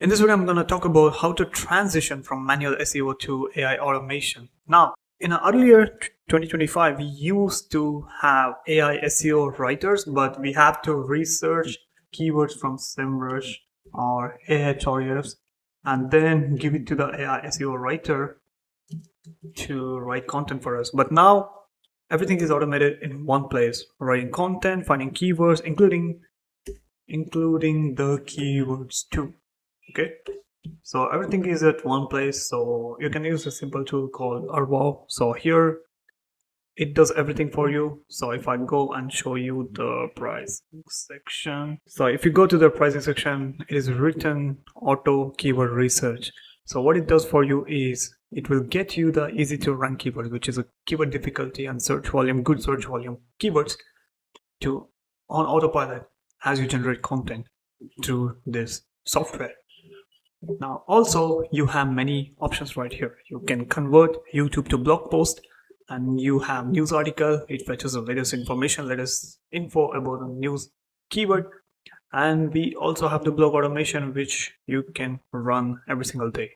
In this video, I'm going to talk about how to transition from manual SEO to AI automation. Now, in an earlier 2025, we used to have AI SEO writers, but we have to research keywords from SEMrush or Ahrefs and then give it to the AI SEO writer to write content for us. But now everything is automated in one place, writing content, finding keywords, including the keywords too. Okay, so everything is at one place, so you can use a simple tool called Arvo. So here it does everything for you. So if I go and show you the pricing section, so if you go to the pricing section, it is written auto keyword research. So what it does for you is it will get you the easy to rank keywords, which is a keyword difficulty and search volume, good search volume keywords to on autopilot as you generate content through this software. Now also you have many options right here. You can convert YouTube to blog post, and you have news article. It fetches the latest information, latest info about the news keyword. And we also have the blog automation, which you can run every single day.